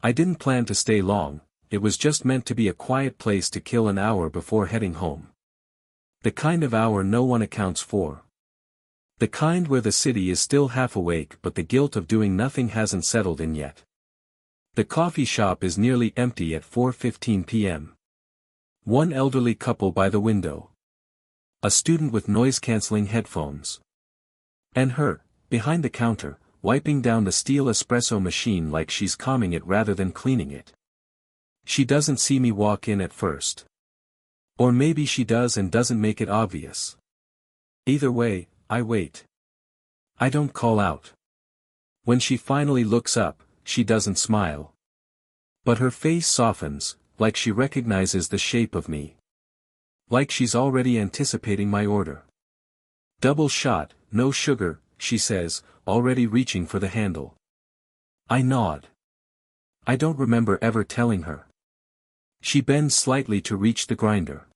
I didn't plan to stay long, it was just meant to be a quiet place to kill an hour before heading home. The kind of hour no one accounts for. The kind where the city is still half awake but the guilt of doing nothing hasn't settled in yet. The coffee shop is nearly empty at 4:15 p.m. One elderly couple by the window. A student with noise-canceling headphones. And her, behind the counter, wiping down the steel espresso machine like she's calming it rather than cleaning it. She doesn't see me walk in at first. Or maybe she does and doesn't make it obvious. Either way, I wait. I don't call out. When she finally looks up, she doesn't smile. But her face softens, like she recognizes the shape of me. Like she's already anticipating my order. Double shot, no sugar, she says, already reaching for the handle. I nod. I don't remember ever telling her. She bends slightly to reach the grinder.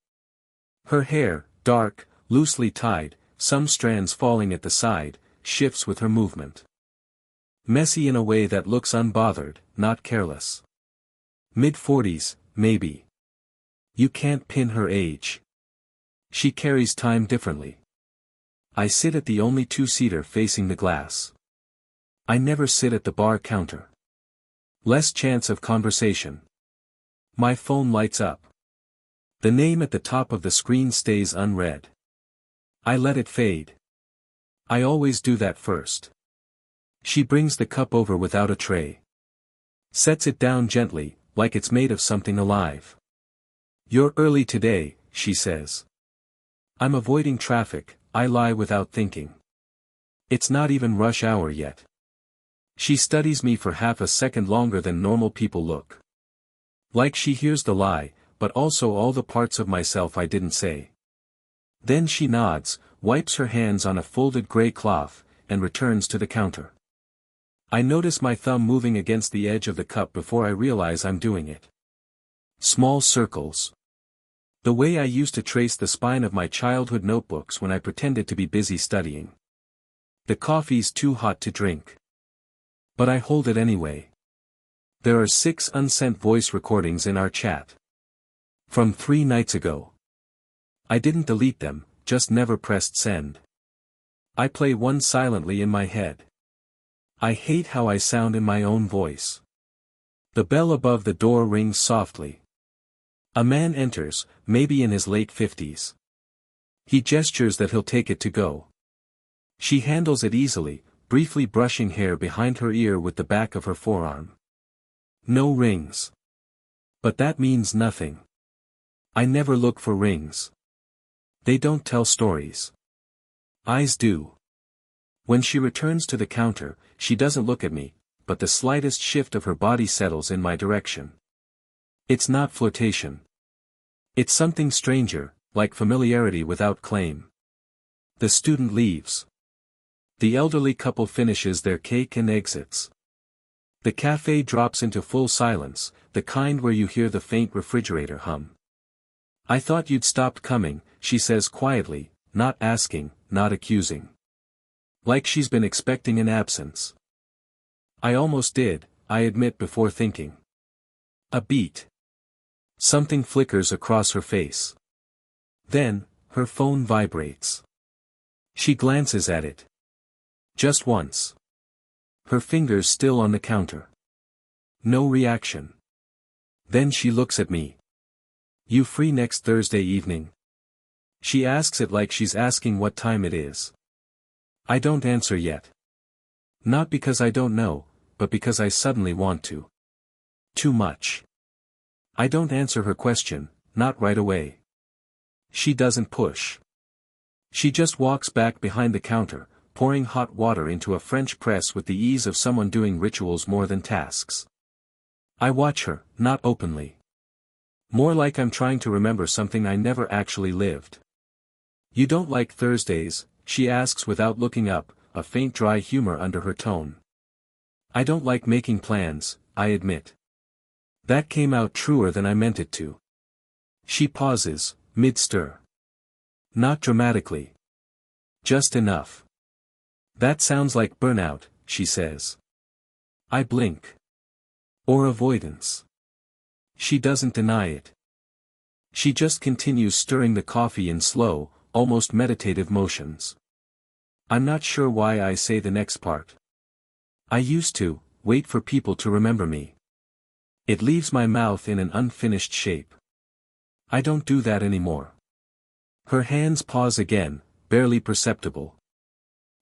Her hair, dark, loosely tied, some strands falling at the side, shifts with her movement. Messy in a way that looks unbothered, not careless. Mid-40s, maybe. You can't pin her age. She carries time differently. I sit at the only two-seater facing the glass. I never sit at the bar counter. Less chance of conversation. My phone lights up. The name at the top of the screen stays unread. I let it fade. I always do that first. She brings the cup over without a tray. Sets it down gently, like it's made of something alive. You're early today, she says. I'm avoiding traffic, I lie without thinking. It's not even rush hour yet. She studies me for half a second longer than normal people look. Like she hears the lie, but also all the parts of myself I didn't say. Then she nods, wipes her hands on a folded gray cloth, and returns to the counter. I notice my thumb moving against the edge of the cup before I realize I'm doing it. Small circles. The way I used to trace the spine of my childhood notebooks when I pretended to be busy studying. The coffee's too hot to drink. But I hold it anyway. There are 6 unsent voice recordings in our chat. From 3 nights ago. I didn't delete them, just never pressed send. I play one silently in my head. I hate how I sound in my own voice. The bell above the door rings softly. A man enters, maybe in his late 50s. He gestures that he'll take it to go. She handles it easily, briefly brushing hair behind her ear with the back of her forearm. No rings. But that means nothing. I never look for rings. They don't tell stories. Eyes do. When she returns to the counter, she doesn't look at me, but the slightest shift of her body settles in my direction. It's not flirtation. It's something stranger, like familiarity without claim. The student leaves. The elderly couple finishes their cake and exits. The cafe drops into full silence, the kind where you hear the faint refrigerator hum. I thought you'd stopped coming, she says quietly, not asking, not accusing. Like she's been expecting an absence. I almost did, I admit before thinking. A beat. Something flickers across her face. Then, her phone vibrates. She glances at it. Just once. Her fingers still on the counter. No reaction. Then she looks at me. You free next Thursday evening? She asks it like she's asking what time it is. I don't answer yet. Not because I don't know, but because I suddenly want to. Too much. I don't answer her question, not right away. She doesn't push. She just walks back behind the counter, pouring hot water into a French press with the ease of someone doing rituals more than tasks. I watch her, not openly. More like I'm trying to remember something I never actually lived. You don't like Thursdays, she asks without looking up, a faint dry humor under her tone. I don't like making plans, I admit. That came out truer than I meant it to. She pauses, mid-stir. Not dramatically. Just enough. That sounds like burnout, she says. I blink. Or avoidance. She doesn't deny it. She just continues stirring the coffee in slow, almost meditative motions. I'm not sure why I say the next part. I used to wait for people to remember me. It leaves my mouth in an unfinished shape. I don't do that anymore. Her hands pause again, barely perceptible.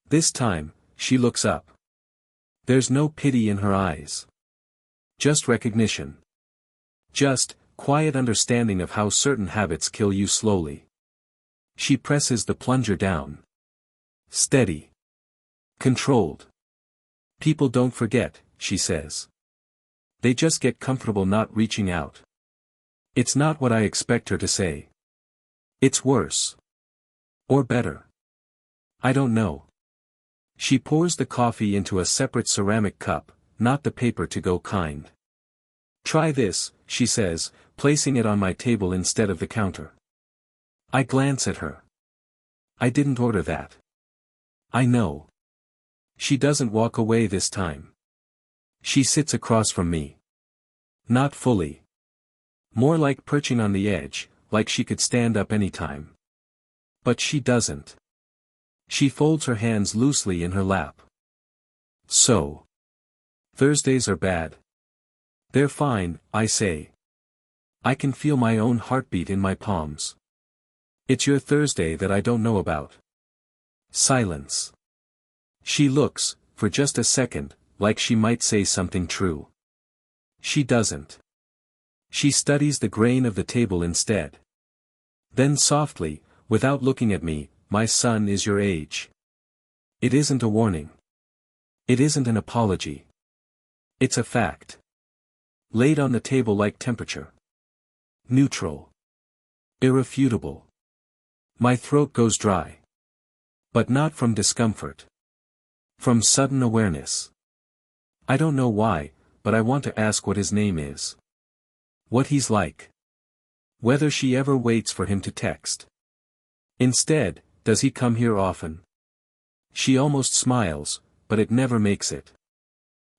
This time, she looks up. There's no pity in her eyes. Just recognition. Just, quiet understanding of how certain habits kill you slowly. She presses the plunger down. Steady. Controlled. People don't forget, she says. They just get comfortable not reaching out. It's not what I expect her to say. It's worse. Or better. I don't know. She pours the coffee into a separate ceramic cup, not the paper-to-go kind. Try this, she says, placing it on my table instead of the counter. I glance at her. I didn't order that. I know. She doesn't walk away this time. She sits across from me. Not fully. More like perching on the edge, like she could stand up anytime. But she doesn't. She folds her hands loosely in her lap. So. Thursdays are bad. They're fine, I say. I can feel my own heartbeat in my palms. It's your Thursday that I don't know about. Silence. She looks, for just a second, like she might say something true. She doesn't. She studies the grain of the table instead. Then softly, without looking at me, my son is your age. It isn't a warning. It isn't an apology. It's a fact. Laid on the table like temperature. Neutral. Irrefutable. My throat goes dry. But not from discomfort. From sudden awareness. I don't know why, but I want to ask what his name is. What he's like. Whether she ever waits for him to text. Instead, does he come here often? She almost smiles, but it never makes it.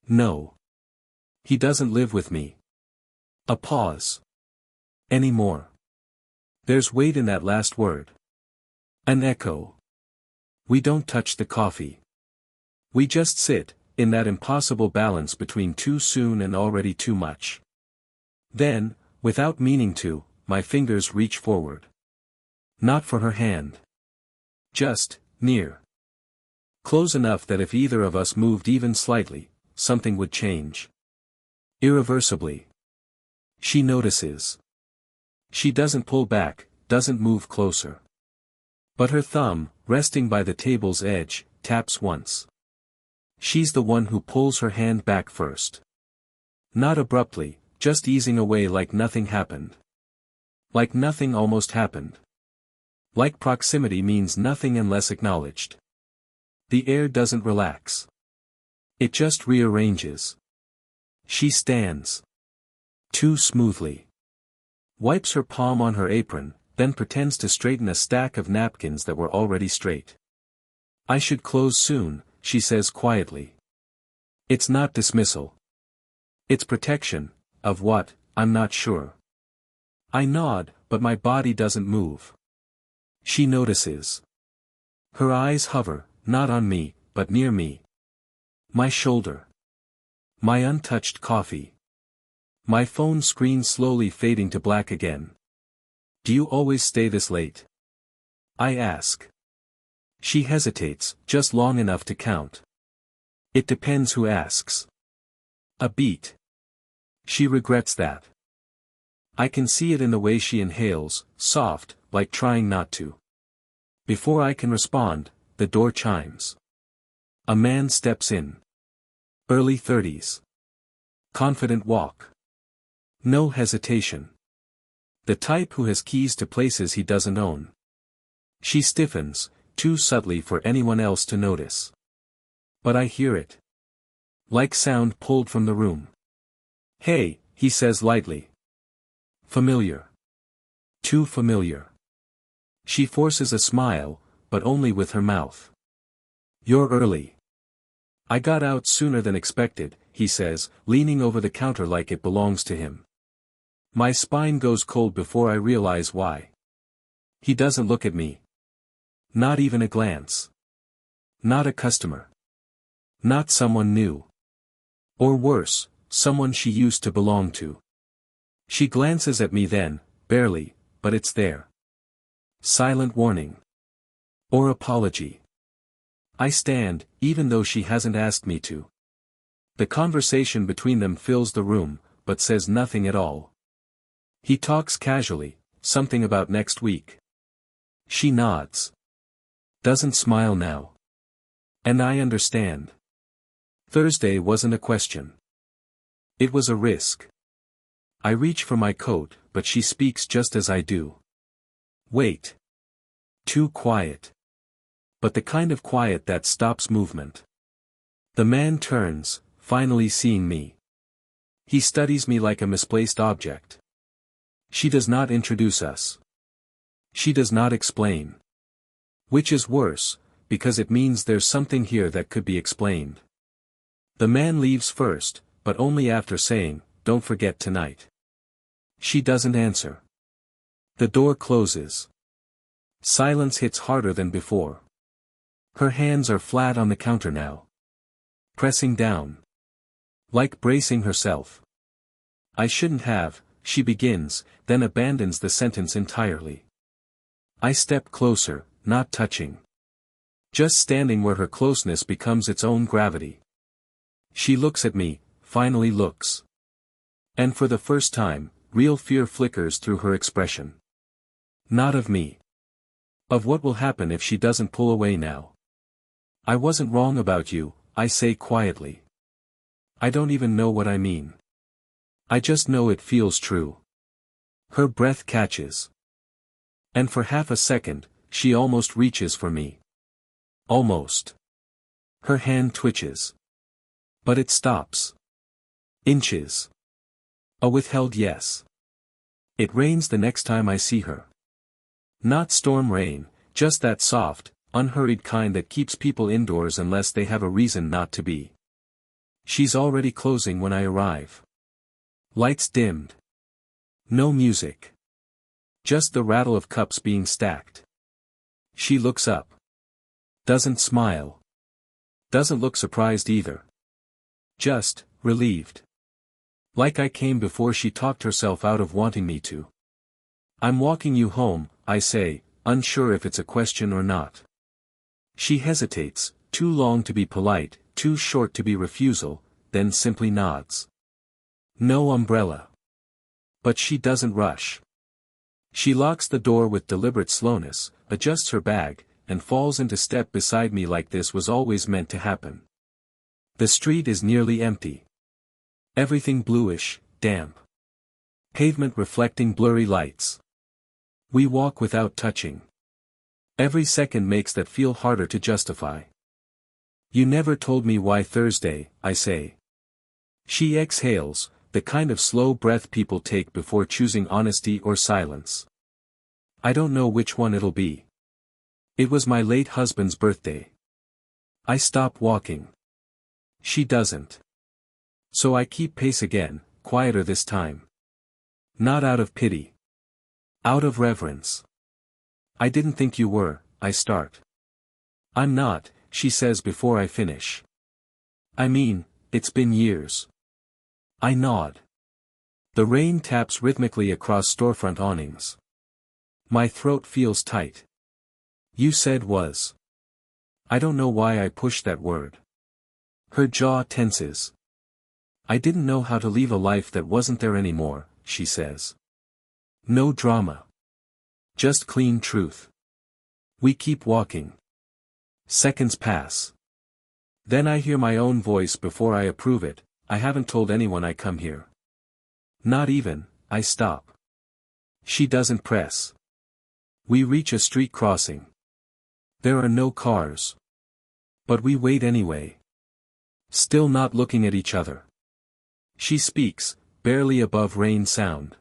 No. He doesn't live with me. A pause. Anymore. There's weight in that last word. An echo. We don't touch the coffee. We just sit, in that impossible balance between too soon and already too much. Then, without meaning to, my fingers reach forward. Not for her hand. Just, near. Close enough that if either of us moved even slightly, something would change. Irreversibly. She notices. She doesn't pull back, doesn't move closer. But her thumb, resting by the table's edge, taps once. She's the one who pulls her hand back first. Not abruptly, just easing away like nothing happened. Like nothing almost happened. Like proximity means nothing unless acknowledged. The air doesn't relax. It just rearranges. She stands. Too smoothly. Wipes her palm on her apron, then pretends to straighten a stack of napkins that were already straight. I should close soon, she says quietly. It's not dismissal. It's protection, of what, I'm not sure. I nod, but my body doesn't move. She notices. Her eyes hover, not on me, but near me. My shoulder. My untouched coffee. My phone screen slowly fading to black again. Do you always stay this late? I ask. She hesitates, just long enough to count. It depends who asks. A beat. She regrets that. I can see it in the way she inhales, soft, like trying not to. Before I can respond, the door chimes. A man steps in. Early 30s. Confident walk. No hesitation. The type who has keys to places he doesn't own. She stiffens, too subtly for anyone else to notice. But I hear it. Like sound pulled from the room. Hey, he says lightly. Familiar. Too familiar. She forces a smile, but only with her mouth. You're early. I got out sooner than expected, he says, leaning over the counter like it belongs to him. My spine goes cold before I realize why. He doesn't look at me. Not even a glance. Not a customer. Not someone new. Or worse, someone she used to belong to. She glances at me then, barely, but it's there. Silent warning. Or apology. I stand, even though she hasn't asked me to. The conversation between them fills the room, but says nothing at all. He talks casually, something about next week. She nods. Doesn't smile now. And I understand. Thursday wasn't a question. It was a risk. I reach for my coat, but she speaks just as I do. Wait. Too quiet. But the kind of quiet that stops movement. The man turns, finally seeing me. He studies me like a misplaced object. She does not introduce us. She does not explain. Which is worse, because it means there's something here that could be explained. The man leaves first, but only after saying, "Don't forget tonight." She doesn't answer. The door closes. Silence hits harder than before. Her hands are flat on the counter now. Pressing down. Like bracing herself. I shouldn't have, she begins, then abandons the sentence entirely. I step closer, not touching. Just standing where her closeness becomes its own gravity. She looks at me, finally looks. And for the first time, real fear flickers through her expression. Not of me. Of what will happen if she doesn't pull away now. I wasn't wrong about you, I say quietly. I don't even know what I mean. I just know it feels true. Her breath catches. And for half a second, she almost reaches for me. Almost. Her hand twitches. But it stops. Inches. A withheld yes. It rains the next time I see her. Not storm rain, just that soft, unhurried kind that keeps people indoors unless they have a reason not to be. She's already closing when I arrive. Lights dimmed. No music. Just the rattle of cups being stacked. She looks up. Doesn't smile. Doesn't look surprised either. Just, relieved. Like I came before she talked herself out of wanting me to. I'm walking you home, I say, unsure if it's a question or not. She hesitates, too long to be polite, too short to be refusal, then simply nods. No umbrella. But she doesn't rush. She locks the door with deliberate slowness, adjusts her bag, and falls into step beside me like this was always meant to happen. The street is nearly empty. Everything bluish, damp. Pavement reflecting blurry lights. We walk without touching. Every second makes that feel harder to justify. You never told me why Thursday, I say. She exhales, the kind of slow breath people take before choosing honesty or silence. I don't know which one it'll be. It was my late husband's birthday. I stop walking. She doesn't. So I keep pace again, quieter this time. Not out of pity. Out of reverence. I didn't think you were, I start. I'm not, she says before I finish. I mean, it's been years. I nod. The rain taps rhythmically across storefront awnings. My throat feels tight. You said was. I don't know why I pushed that word. Her jaw tenses. I didn't know how to leave a life that wasn't there anymore, she says. No drama. Just clean truth. We keep walking. Seconds pass. Then I hear my own voice before I approve it. I haven't told anyone I come here. Not even, I stop. She doesn't press. We reach a street crossing. There are no cars. But we wait anyway. Still not looking at each other. She speaks, barely above rain sound.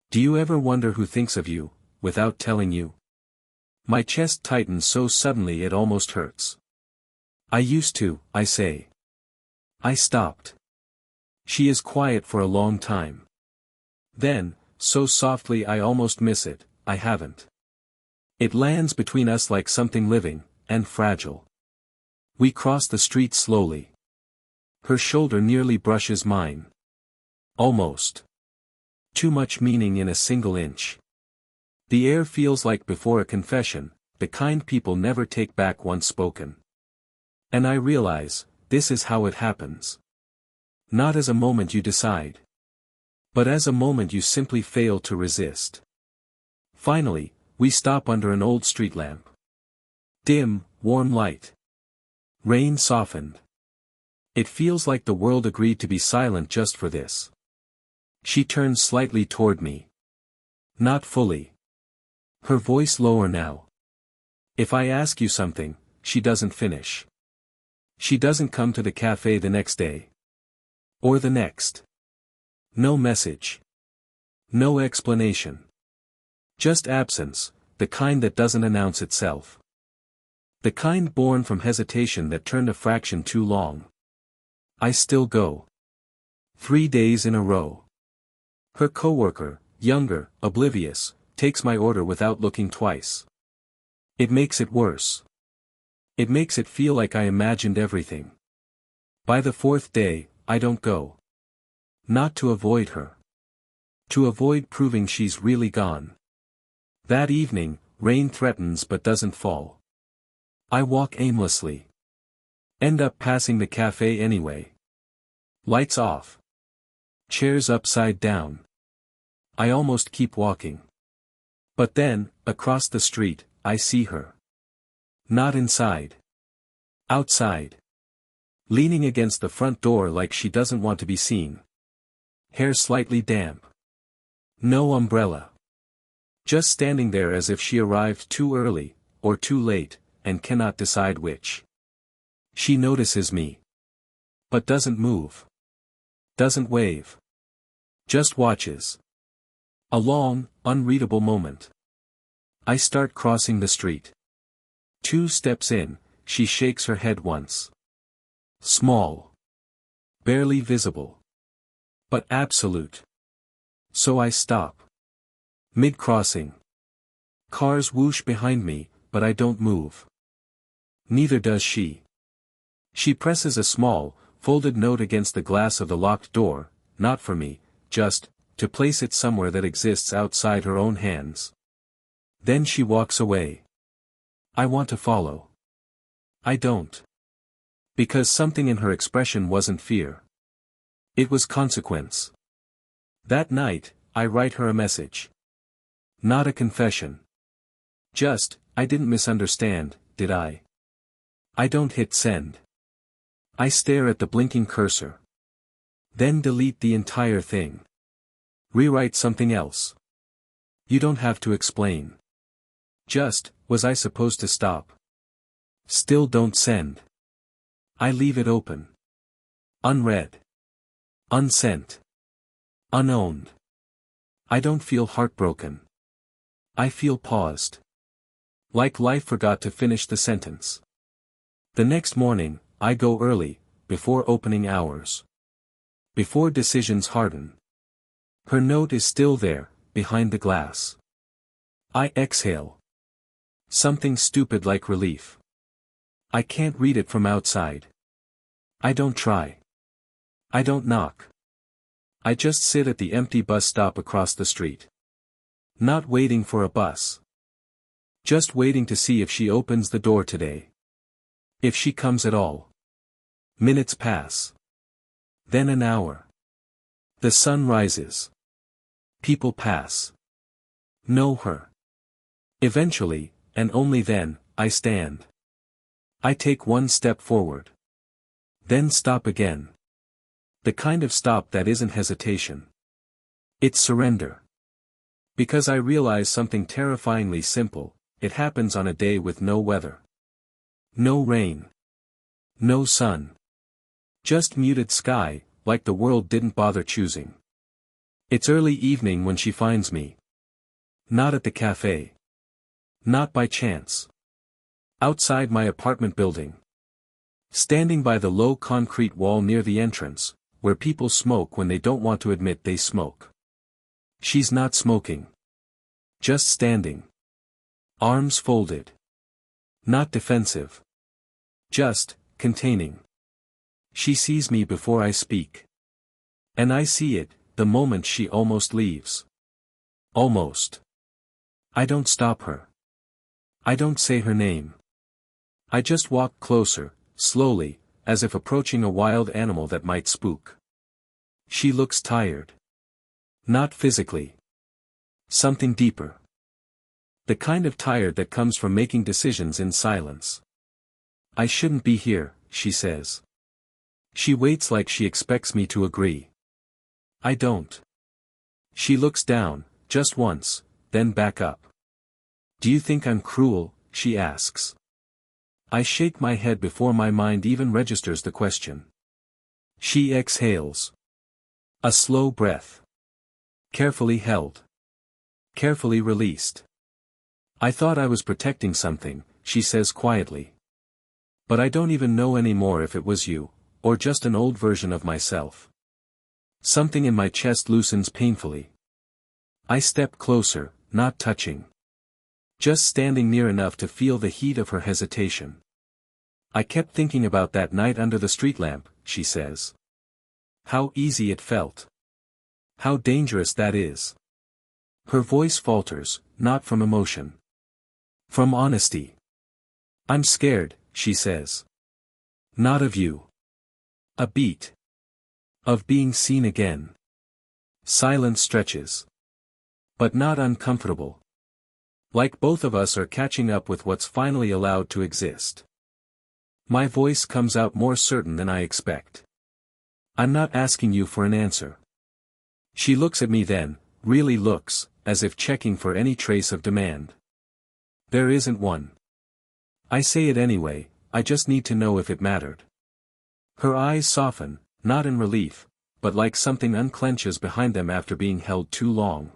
Do you ever wonder who thinks of you, without telling you? My chest tightens so suddenly it almost hurts. I used to, I say. I stopped. She is quiet for a long time. Then, so softly I almost miss it, I haven't. It lands between us like something living, and fragile. We cross the street slowly. Her shoulder nearly brushes mine. Almost. Too much meaning in a single inch. The air feels like before a confession, the kind people never take back once spoken. And I realize, this is how it happens. Not as a moment you decide. But as a moment you simply fail to resist. Finally, we stop under an old street lamp. Dim, warm light. Rain softened. It feels like the world agreed to be silent just for this. She turns slightly toward me. Not fully. Her voice lower now. If I ask you something, she doesn't finish. She doesn't come to the cafe the next day. Or the next. No message. No explanation. Just absence, the kind that doesn't announce itself. The kind born from hesitation that turned a fraction too long. I still go. 3 days in a row. Her coworker, younger, oblivious, takes my order without looking twice. It makes it worse. It makes it feel like I imagined everything. By the 4th day, I don't go. Not to avoid her. To avoid proving she's really gone. That evening, rain threatens but doesn't fall. I walk aimlessly. End up passing the cafe anyway. Lights off. Chairs upside down. I almost keep walking. But then, across the street, I see her. Not inside. Outside. Leaning against the front door like she doesn't want to be seen. Hair slightly damp. No umbrella. Just standing there as if she arrived too early, or too late, and cannot decide which. She notices me. But doesn't move. Doesn't wave. Just watches. A long, unreadable moment. I start crossing the street. 2 steps in, she shakes her head once. Small. Barely visible. But absolute. So I stop. Mid-crossing. Cars whoosh behind me, but I don't move. Neither does she. She presses a small, folded note against the glass of the locked door, not for me, just, to place it somewhere that exists outside her own hands. Then she walks away. I want to follow. I don't. Because something in her expression wasn't fear. It was consequence. That night, I write her a message. Not a confession. Just, I didn't misunderstand, did I? I don't hit send. I stare at the blinking cursor. Then delete the entire thing. Rewrite something else. You don't have to explain. Just, was I supposed to stop? Still don't send. I leave it open. Unread. Unsent. Unowned. I don't feel heartbroken. I feel paused. Like life forgot to finish the sentence. The next morning, I go early, before opening hours. Before decisions harden. Her note is still there, behind the glass. I exhale. Something stupid like relief. I can't read it from outside. I don't try. I don't knock. I just sit at the empty bus stop across the street. Not waiting for a bus. Just waiting to see if she opens the door today. If she comes at all. Minutes pass. Then an hour. The sun rises. People pass. Know her. Eventually, and only then, I stand. I take 1 step forward. Then stop again. The kind of stop that isn't hesitation. It's surrender. Because I realize something terrifyingly simple, it happens on a day with no weather. No rain. No sun. Just muted sky, like the world didn't bother choosing. It's early evening when she finds me. Not at the cafe. Not by chance. Outside my apartment building. Standing by the low concrete wall near the entrance, where people smoke when they don't want to admit they smoke. She's not smoking. Just standing. Arms folded. Not defensive. Just, containing. She sees me before I speak. And I see it, the moment she almost leaves. Almost. I don't stop her. I don't say her name. I just walk closer, slowly, as if approaching a wild animal that might spook. She looks tired. Not physically. Something deeper. The kind of tired that comes from making decisions in silence. I shouldn't be here, she says. She waits like she expects me to agree. I don't. She looks down, just once, then back up. Do you think I'm cruel? She asks. I shake my head before my mind even registers the question. She exhales. A slow breath. Carefully held. Carefully released. I thought I was protecting something, she says quietly. But I don't even know anymore if it was you, or just an old version of myself. Something in my chest loosens painfully. I step closer, not touching. Just standing near enough to feel the heat of her hesitation. I kept thinking about that night under the street lamp, she says. How easy it felt. How dangerous that is. Her voice falters, not from emotion. From honesty. I'm scared, she says. Not of you. A beat. Of being seen again. Silence stretches. But not uncomfortable. Like both of us are catching up with what's finally allowed to exist. My voice comes out more certain than I expect. I'm not asking you for an answer. She looks at me then, really looks, as if checking for any trace of demand. There isn't one. I say it anyway, I just need to know if it mattered. Her eyes soften, not in relief, but like something unclenches behind them after being held too long.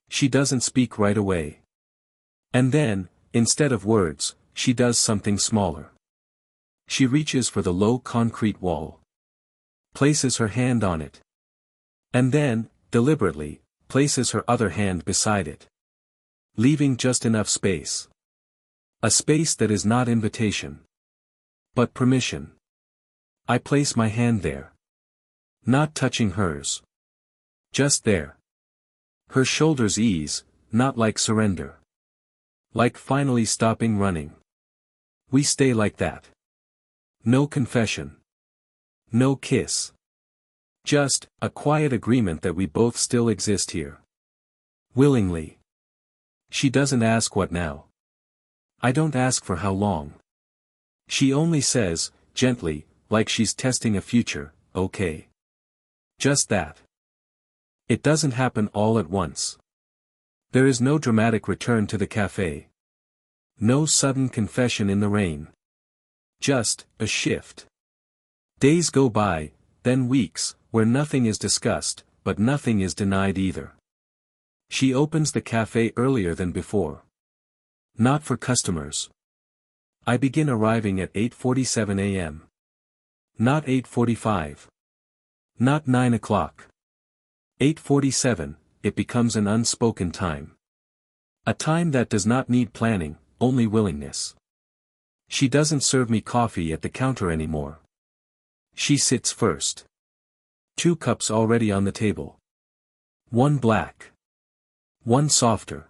She doesn't speak right away. And then, instead of words, she does something smaller. She reaches for the low concrete wall. Places her hand on it. And then, deliberately, places her other hand beside it. Leaving just enough space. A space that is not invitation. But permission. I place my hand there. Not touching hers. Just there. Her shoulders ease, not like surrender. Like finally stopping running. We stay like that. No confession. No kiss. Just, a quiet agreement that we both still exist here. Willingly. She doesn't ask what now. I don't ask for how long. She only says, gently, like she's testing a future, okay. Just that. It doesn't happen all at once. There is no dramatic return to the cafe. No sudden confession in the rain. Just, a shift. Days go by, then weeks, where nothing is discussed, but nothing is denied either. She opens the cafe earlier than before. Not for customers. I begin arriving at 8:47 a.m. Not 8:45. Not 9 o'clock. 8:47, it becomes an unspoken time. A time that does not need planning, only willingness. She doesn't serve me coffee at the counter anymore. She sits first. 2 cups already on the table. 1 black. 1 softer.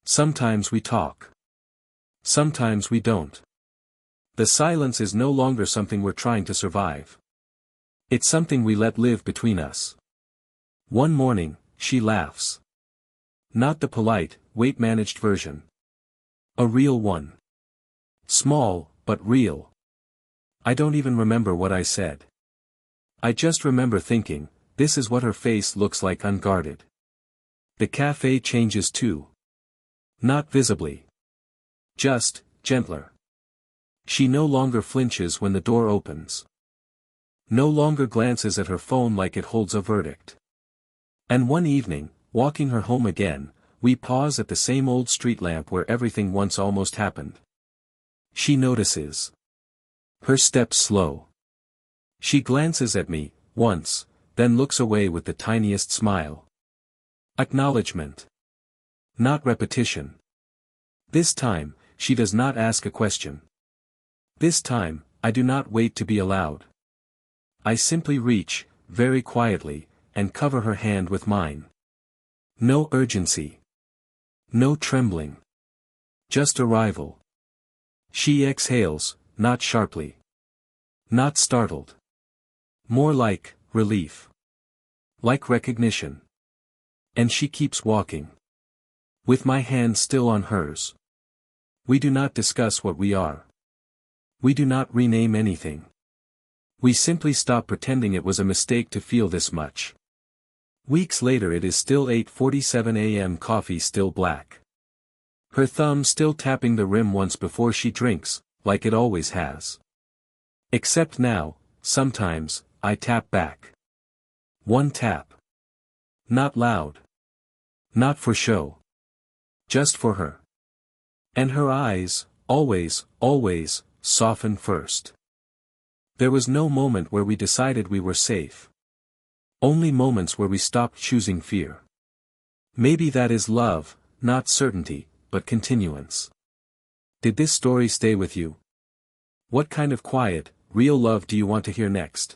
Sometimes we talk. Sometimes we don't. The silence is no longer something we're trying to survive. It's something we let live between us. One morning, she laughs. Not the polite, weight-managed version. A real one. Small, but real. I don't even remember what I said. I just remember thinking, this is what her face looks like unguarded. The cafe changes too. Not visibly. Just, gentler. She no longer flinches when the door opens. No longer glances at her phone like it holds a verdict. And one evening, walking her home again, we pause at the same old street lamp where everything once almost happened. She notices. Her steps slow. She glances at me, once, then looks away with the tiniest smile. Acknowledgement. Not repetition. This time, she does not ask a question. This time, I do not wait to be allowed. I simply reach, very quietly, and cover her hand with mine. No urgency. No trembling. Just arrival. She exhales, not sharply. Not startled. More like, relief. Like recognition. And she keeps walking. With my hand still on hers. We do not discuss what we are. We do not rename anything. We simply stop pretending it was a mistake to feel this much. Weeks later it is still 8:47 a.m. coffee still black. Her thumb still tapping the rim once before she drinks, like it always has. Except now, sometimes, I tap back. One tap. Not loud. Not for show. Just for her. And her eyes, always, soften first. There was no moment where we decided we were safe. Only moments where we stopped choosing fear. Maybe that is love, not certainty, but continuance. Did this story stay with you? What kind of quiet, real love do you want to hear next?